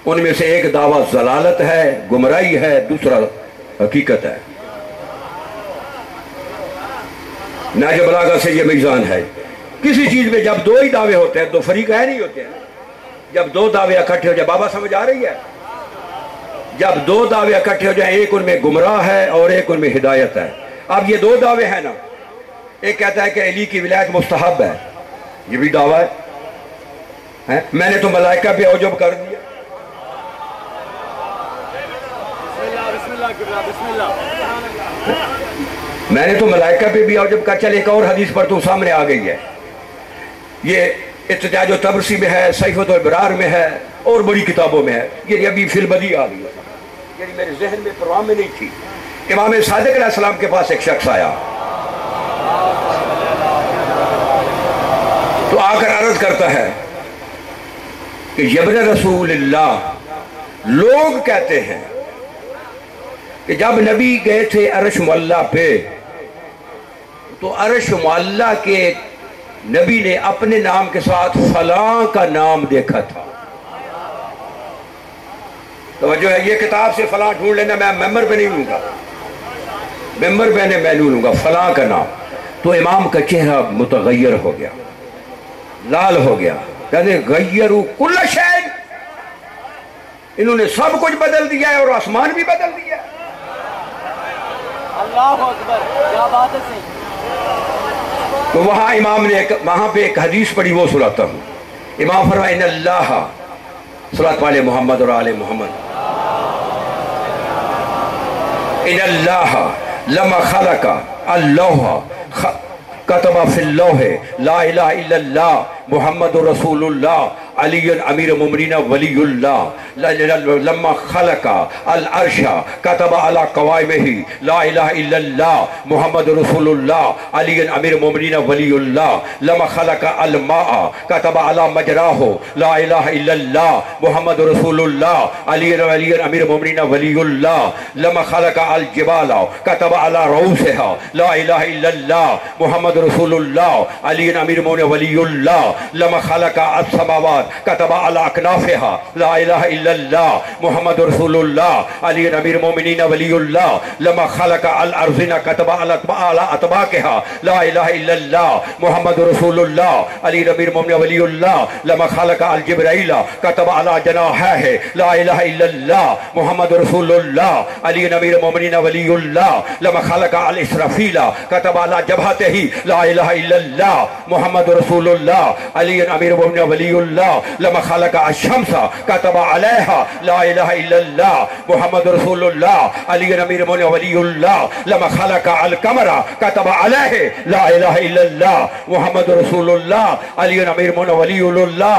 ان میں سے ایک دعویٰ ضلالت ہے، گمراہی ہے، دوسرا حقیقت ہے۔ نہج بلاغہ سے یہ میزان ہے، کسی چیز میں جب دو ہی دعوے ہوتے ہیں، دو فریق ہے نہیں ہوتے ہیں، جب دو دعوے اکٹھے ہو جائیں، بابا سمجھ آ رہی ہے؟ جب دو دعوے اکٹھے ہو جائیں، ایک ان میں گمراہ ہے اور ایک ان میں ہدایت ہے۔ اب یہ دو دعوے ہیں نا، ایک کہتا ہے کہ علی کی ولایت مستحب ہے، یہ بھی دعویٰ ہے، میں نے تو ملائکہ پہ عجب کر دیا۔ میں نے تو ملائکہ پہ بھی عجب کر، چل ایک اور حدیث پر تو سامنے آ گئی ہے، یہ احتجاج الطبرسی میں ہے، صحیفۃ الابرار میں ہے اور بڑی کتابوں میں ہے، یہ ابھی فی البدی آ گئی ہے، یعنی میرے ذہن میں پروان میں نہیں تھی۔ امام صادق علیہ السلام کے پاس ایک شخص آیا تو آ کر عرض کرتا ہے کہ یبن رسول اللہ، لوگ کہتے ہیں کہ جب نبی گئے تھے عرش معلیٰ پہ تو عرش معلیٰ کے نبی نے اپنے نام کے ساتھ فلاں کا نام دیکھا تھا۔ توجہ ہے، یہ کتاب سے فلاں ڈھونڈ لینا، میں ممبر پہ نہیں لوں گا، ممبر پہ میں نہیں لوں گا، فلاں کا نام۔ تو امام کا چہرہ متغیر ہو گیا، لال ہو گیا، کہتے غیروا کل شیء، انہوں نے سب کچھ بدل دیا ہے اور آسمان بھی بدل دیا ہے۔ اللہ اکبر، کیا بات ہے صحیح۔ تو وہاں امام نے وہاں پہ ایک حدیث پڑھی، وہ سناتا ہوں۔ امام فرمائے ان اللہ، صلوات والے محمد اور آل محمد، ان اللہ لما خلق اللوح کتب فی اللوح لا الہ الا اللہ محمد رسول اللہ علی امیر المومنین ولی اللہ، لما خلق العرش کتب علی قوائمہ لا الہ الا اللہ محمد رسول اللہ علی امیر المومنین ولی اللہ، لما خلق الماء کتب علی مجراہ لا الہ الا اللہ محمد رسول اللہ علی امیر المومنین ولی اللہ، لما خلق الجبال کتب علی رؤوسها لا الہ الا اللہ محمد رسول اللہ علی امیر المومنین ولی اللہ، لما خلق السماوات كتب على أكنافها لا إله إلا الله محمد رسول الله علي أمير المؤمنين ولي الله، لما خلق الأرضين كتب على أطباقها لا إله إلا الله محمد رسول الله علي أمير المؤمنين ولي الله، لما خلق الجبرائيل كتب على جناحه لا إله إلا الله محمد رسول الله علي أمير المؤمنين ولي الله، لما خلق الإسرافيل كتب على جبهته لا إله إلا الله محمد رسول الله علي أمير المؤمنين ولي الله، لما خلق الشمس كتب عليها لا إله إلا الله محمد رسول الله علي أمير المؤمنين ولي الله، لما خلق القمر كتب عليه لا إله إلا الله محمد رسول الله علي أمير المؤمنين ولي الله۔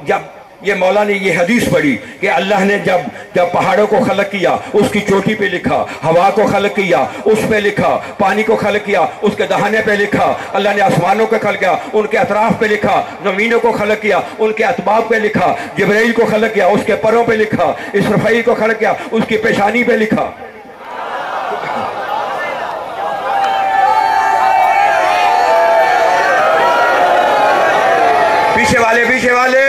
جب یہ مولا نے یہ حدیث پڑھی کہ اللہ نے جب پہاڑوں کو خلق کیا اس کی چوٹی پہ لکھا، ہوا کو خلق کیا اس پہ لکھا، پانی کو خلق کیا اس کے دہانے پہ لکھا، اللہ نے آسمانوں کو خلق کیا ان کے اطراف پہ لکھا، زمینوں کو خلق کیا ان کے اطباق پہ لکھا، جبرائیل کو خلق کیا اس کے پروں پہ لکھا، اسرافیل کو خلق کیا اس کی پیشانی پہ لکھا۔ پیچھے والے پیچھے والے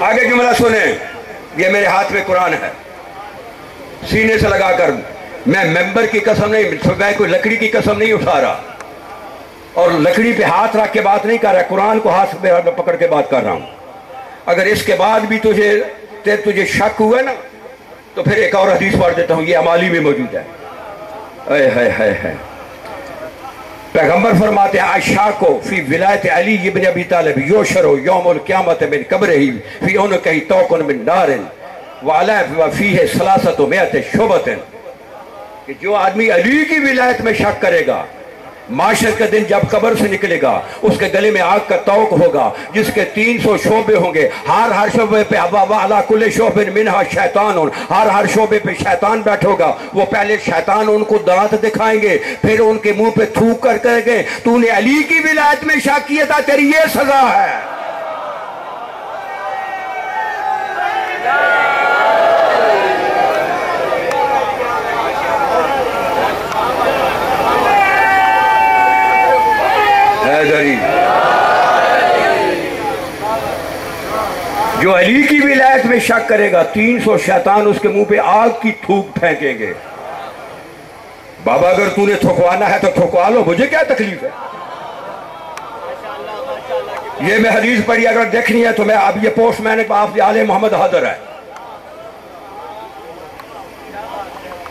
آگے جملہ سنیں، یہ میرے ہاتھ میں قرآن ہے، سینے سے لگا کر، میں ممبر کی قسم نہیں، میں کوئی لکڑی کی قسم نہیں اٹھا رہا اور لکڑی پہ ہاتھ رکھ کے بات نہیں کر رہا، قرآن کو ہاتھ میں پکڑ کے بات کر رہا ہوں۔ اگر اس کے بعد بھی تجھے شک ہوا نا تو پھر ایک اور حدیث پڑھ دیتا ہوں، یہ امالی میں موجود ہے۔ اے پیغمبر فرماتے ہیں عائشہ فی ولایت علی ابن ابی طالب یوشرو یوم القیامت من قبرہ فی عنقہ توق من نار وعلی فیہ ثلاثۃ مئۃ شعبۃ۔ کہ جو آدمی علی کی ولایت میں شک کرے گا، معاشر کا دن جب قبر سے نکلے گا اس کے گلے میں آگ کا توق ہوگا، جس کے 300 شعبے ہوں گے، ہر شعبے پہ عَلَىٰ كُلِّ شُعْبٍ مِّنْهَا شیطان، ہر شعبے پہ شیطان بیٹھے ہوگا۔ وہ پہلے شیطان ان کو دانت دکھائیں گے، پھر ان کے منہ پہ تھوک کر کہیں گے تو نے علی کی ولایت میں شک کیا تھا، تیری یہ سزا ہے۔ جو علی کی ولایت میں شک کرے گا 300 شیطان اس کے منہ پہ آگ کی تھوک پھینکیں گے۔ بابا اگر تو نے تھکوانا ہے تو تھکوا لو، مجھے کیا تکلیف ہے؟ یہ میں حدیث پڑھی اگر دیکھنی ہے تو میں اب یہ پوسٹ میں نے آپ آل محمد حاضر ہے،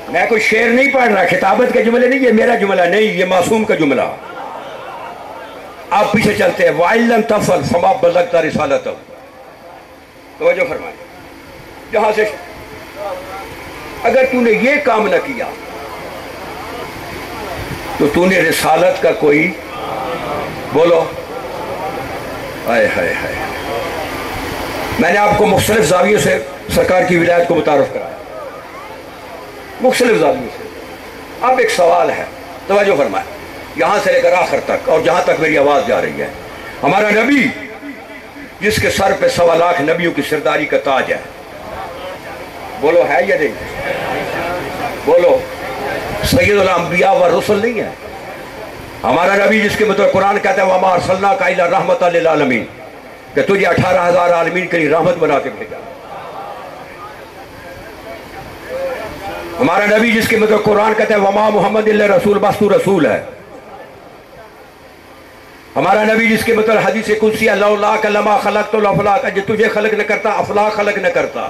میں کوئی شعر نہیں پڑھ رہا، خطابت کے جملے نہیں، یہ میرا جملہ نہیں، یہ معصوم کا جملہ۔ آپ پیچھے چلتے ہیں، وَإِن لَمْ تَفْعَلْ فَمَا بَلَّغْتَ رِسَالَتَهُ۔ توجہ فرمائیں، جہاں سے اگر تو نے یہ کام نہ کیا تو تو نے رسالت کا کوئی بولو ہائے ہائے ہائے۔ میں نے آپ کو مختلف زاویوں سے سرکار کی ولایت کو متعارف کرایا، مختلف زاویوں سے۔ اب ایک سوال ہے، توجہ فرمائیں، یہاں سے لے کر آخر تک، اور جہاں تک میری آواز جا رہی ہے، ہمارا نبی جس کے سر پہ 1.25 لاکھ نبیوں کی سرداری کا تاج ہے، بولو ہے یا نہیں؟ بولو سید الانبیاء والرسل نہیں ہے؟ ہمارا نبی جس کے مطلب قرآن کہتا ہے وَمَا أَرْسَلْنَاكَ إِلَّا رَحْمَةً لِلْعَالَمِينَ، کہ تجھے 18,000 عالمین کے لیے رحمت بنا کے بھیجا۔ ہمارا نبی جس کے مطلب قرآن کہتا ہے وَمَا مُحَمَّدٍ إِلَّا رَسُولٌ بس تو رسول ہے۔ ہمارا نبی جس کے مطلب حدیث قدسی لولا لما خلقت الافلاق، جو تجھے خلق نہ کرتا افلاق خلق نہ کرتا۔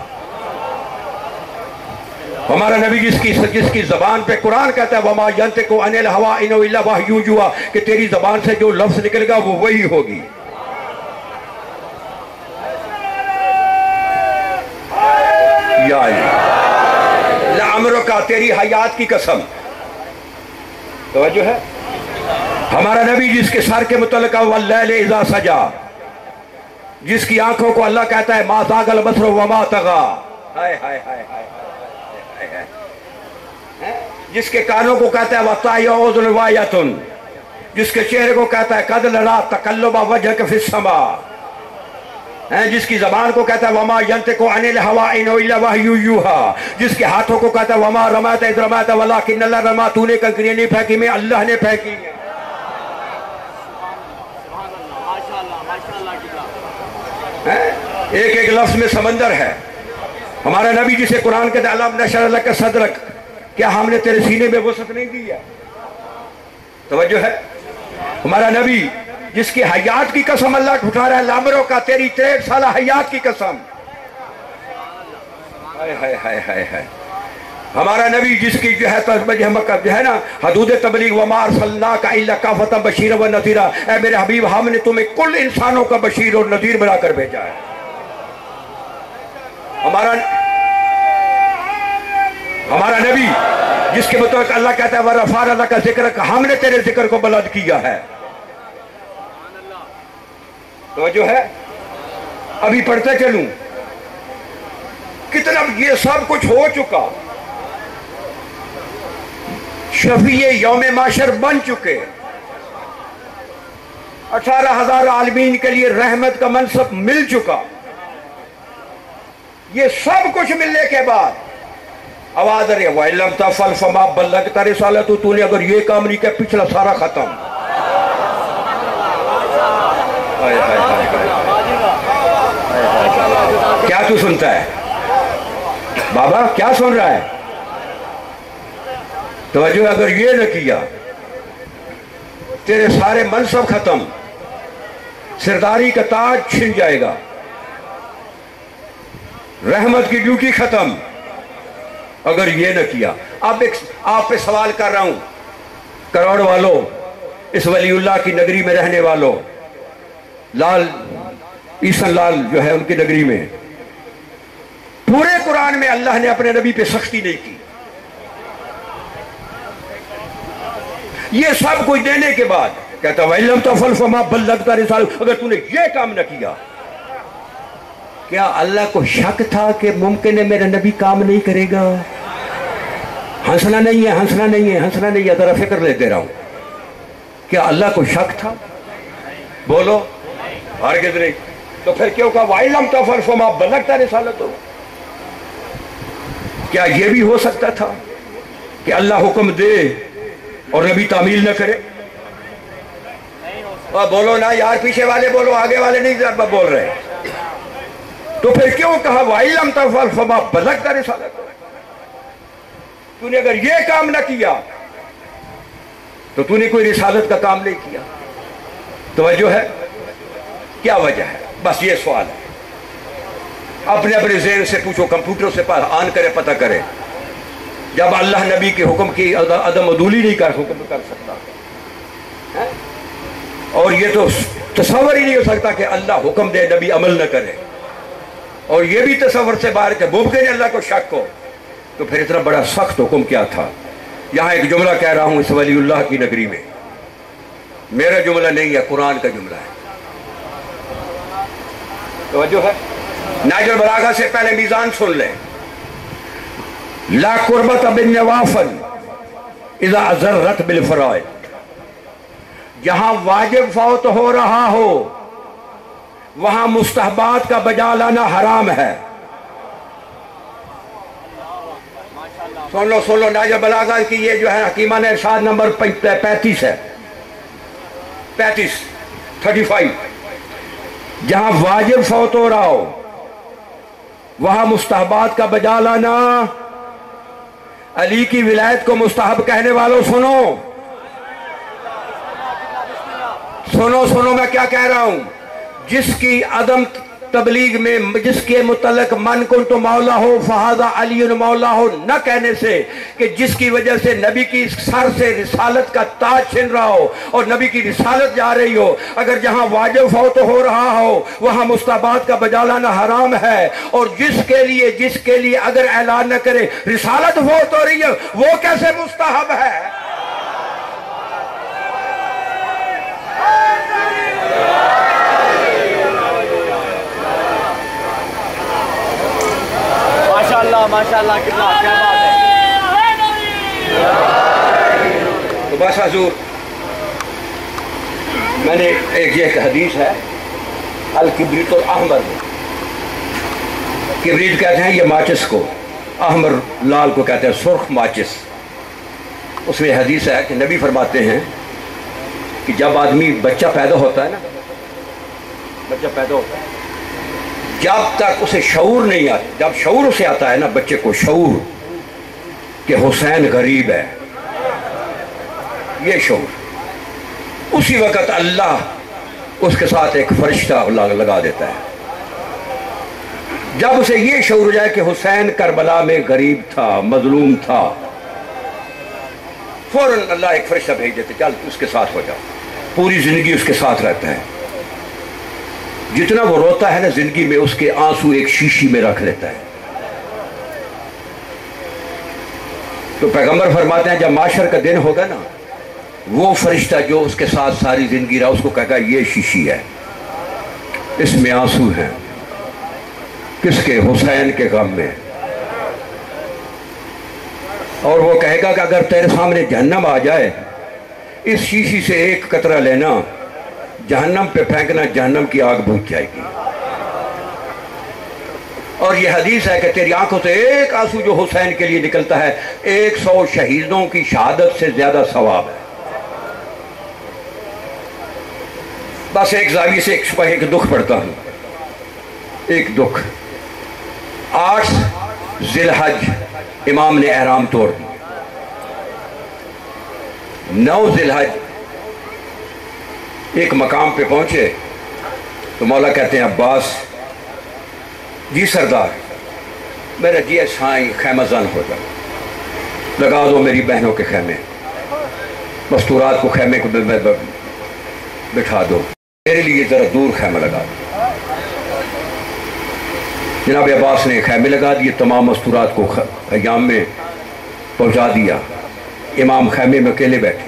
ہمارا نبی جس کی زبان پہ قرآن کہتا ہے وما ينطق عن الهوى ان هو الا وحی یوحى، کہ تیری زبان سے جو لفظ نکلے گا وہ وہی ہوگی۔ یا لعمرک، تیری حیات کی قسم، توجہ ہے۔ ہمارا نبی جس کے سر کے متعلق واللیل اذا سجا، جس کی آنکھوں کو اللہ کہتا ہے ما زاغ البصر وما طغى، ہائے ہائے ہائے ہائے، جس کے کانوں کو کہتا ہے وَطَّعِيَ وَایَةٌ، جس کے چہرے کو کہتا ہے قد نرا تقلب وجهك فی السماء، جس کی زبان کو کہتا ہے وما ينطق عن الهوى ان هو الا وحی یوحى، جس کے ہاتھوں کو کہتا ہے وما رميت اذ رميت ولكن الله رمى، تو نے کنکریاں نہیں پھینکی میں اللہ نے پھینکی ہیں۔ ایک ایک لفظ میں سمندر ہے۔ ہمارا نبی جسے قرآن کہتا ہے الم نشرح لک صدرک، کیا ہم نے تیرے سینے میں وسعت نہیں دی ہے؟ توجہ ہے۔ ہمارا نبی جس کی حیات کی قسم اللہ اٹھا رہا ہے لامروں کا، تیری 63 سالہ حیات کی قسم، ہائے ہائے ہائے ہائے ہائے۔ ہمارا نبی جس کی جو ہے نا حدود تبلیغ وما ارسلناک الا کافۃ بشیرا ونذیرا، اے میرے حبیب ہم نے تمہیں کل انسانوں کا بشیر اور نذیر بنا کر بھیجا ہے۔ ہمارا نبی جس کے مطابق اللہ کہتا ہے وَرَفَعْنَا لَكَ ذِكْرَكَ، ہم نے تیرے ذکر کو بلند کیا ہے۔ تو جو ہے ابھی پڑھتے چلوں، کتنا یہ سب کچھ ہو چکا، شفیع یوم معاشر بن چکے، 18,000 عالمین کے لیے رحمت کا منصب مل چکا۔ یہ سب کچھ ملنے کے بعد آواز رہی ہے وَإِن لَمْ تَفْعَلْ فَمَا بَلَّغْتَ رِسَالَتَهُ، تو نے اگر یہ کام نہیں کیا پچھلا سارا ختم۔ کیا تو سنتا ہے بابا، کیا سن رہا ہے؟ توجہ، اگر یہ نہ کیا تیرے سارے منصب ختم، سرداری کا تاج چھن جائے گا، رحمت کی ڈیوٹی ختم، اگر یہ نہ کیا۔ اب آپ پہ سوال کر رہا ہوں، کروڑ والوں، اس ولی اللہ کی نگری میں رہنے والوں، لال عیسن لال جو ہے ان کی نگری میں، پورے قرآن میں اللہ نے اپنے نبی پہ سختی نہیں کی، یہ سب کچھ دینے کے بعد کہتا وَإِن لَمْ تَفْعَلْ فَمَا بَلَّغْتَ رِسَالَتَهُ، اگر تو نے یہ کام نہ کیا. کیا اللہ کو شک تھا کہ ممکن ہے میرا نبی کام نہیں کرے گا؟ ہنسنا نہیں ہے، ہنسنا نہیں ہے، ہنسنا نہیں ہے، ذرا فکر لیتے رہا ہوں. کیا اللہ کو شک تھا؟ بولو ہرگز نہیں. تو پھر کیوں کہا وَإِن لَمْ تَفْعَلْ فَمَا بَلَّغْتَ رِسَالَتَهُ؟ کیا یہ بھی ہو سکتا تھا کہ اللہ حکم دے اور نبی تعمیل نہ کرے؟ بولو نا یار، پیچھے والے بولو، آگے والے نہیں بول رہے. تو پھر کیوں کہا وَإِن لَمْ تَفْعَلْ فَمَا بَلَّغْتَ رِسَالَتَهُ؟ تو نے اگر یہ کام نہ کیا تو تو نے کوئی رسالت کا کام نہیں کیا. توجہ ہے؟ کیا وجہ ہے؟ بس یہ سوال ہے. اپنے اپنے ذہن سے پوچھو، کمپیوٹر سے آن کرے، پتہ کرے. جب اللہ نبی کے حکم کی عدم عدولی نہیں کر سکتا، اور یہ تو تصور ہی نہیں ہو سکتا کہ اللہ حکم دے نبی عمل نہ کرے، اور یہ بھی تصور سے باہر کہ ممکن ہے اللہ کو شک ہو، تو پھر اتنا بڑا سخت حکم کیا تھا. یہاں ایک جملہ کہہ رہا ہوں اس ولی اللہ کی نگری میں، میرا جملہ نہیں ہے، قرآن کا جملہ ہے. توجہ ہے؟ نہج البلاغہ سے پہلے میزان سن لیں. لا قربت بالنوافل اذا اضرت بالفرائض. جہاں واجب فوت ہو رہا ہو وہاں مستحبات کا بجا لانا حرام ہے. سن لو نہج البلاغہ کی یہ جو ہے حکیمانہ ارشاد نمبر 35 ہے، 35. جہاں واجب فوت ہو رہا ہو وہاں مستحبات کا بجا لانا. علی کی ولایت کو مستحب کہنے والوں سنو میں کیا کہہ رہا ہوں. جس کی عدم تبلیغ میں جس کے متعلق من کنت مولا ہو فہذا علی مولا ہو نہ کہنے سے، کہ جس کی وجہ سے نبی کی سر سے رسالت کا تاج چھن رہا ہو اور نبی کی رسالت جا رہی ہو، اگر جہاں واجب فوت ہو رہا ہو وہاں مستحبات کا بجا لانا حرام ہے. اور جس کے لیے اگر اعلان نہ کرے رسالت فوت ہو رہی ہے وہ کیسے مستحب ہے؟ ماشاءاللہ کتنا کیا بات ہے. تو بس حضور، میں نے ایک حدیث ہے الکبریت الاحمر. کبریت کہتے ہیں یہ ماچس کو، احمر لال کو کہتے ہیں سرخ ماچس. اس میں حدیث ہے کہ نبی فرماتے ہیں کہ جب آدمی بچہ پیدا ہوتا ہے نا، جب تک اسے شعور نہیں آتا، جب شعور اسے آتا ہے نا بچے کو، شعور کہ حسین غریب ہے، یہ شعور، اسی وقت اللہ اس کے ساتھ ایک فرشتہ لگا دیتا ہے. جب اسے یہ شعور ہو جائے کہ حسین کربلا میں غریب تھا، مظلوم تھا، فوراً اللہ ایک فرشتہ بھیج دیتے، چل اس کے ساتھ ہو جاؤ. پوری زندگی اس کے ساتھ رہتا ہے. جتنا وہ روتا ہے نا زندگی میں، اس کے آنسو ایک شیشی میں رکھ لیتا ہے. تو پیغمبر فرماتے ہیں جب معاشر کا دن ہوگا نا، وہ فرشتہ جو اس کے ساتھ ساری زندگی رہا اس کو کہے گا یہ شیشی ہے، اس میں آنسو ہیں. کس کے؟ حسین کے غم میں. اور وہ کہے گا کہ اگر تیرے سامنے جہنم آ جائے، اس شیشی سے ایک قطرہ لینا، جہنم پہ پھینکنا، جہنم کی آگ بجھ جائے گی. اور یہ حدیث ہے کہ تیری آنکھوں سے ایک آنسو جو حسین کے لیے نکلتا ہے 100 شہیدوں کی شہادت سے زیادہ ثواب ہے. بس ایک زاویے سے ایک دکھ پڑھتا ہوں. ایک دکھ، 8 ذی الحج امام نے احرام توڑ دی. 9 ذی الحج ایک مقام پہ پہنچے تو مولا کہتے ہیں عباس جی سردار، میرا جی سائیں خیمہ زن ہو جاؤ، لگا دو میری بہنوں کے خیمے، مستورات کو خیمے کو بٹھا دو، میرے لیے ذرا دور خیمہ لگا دو. جناب عباس نے خیمے لگا دیے، تمام مستورات کو خیام میں پہنچا دیا. امام خیمے میں اکیلے بیٹھے.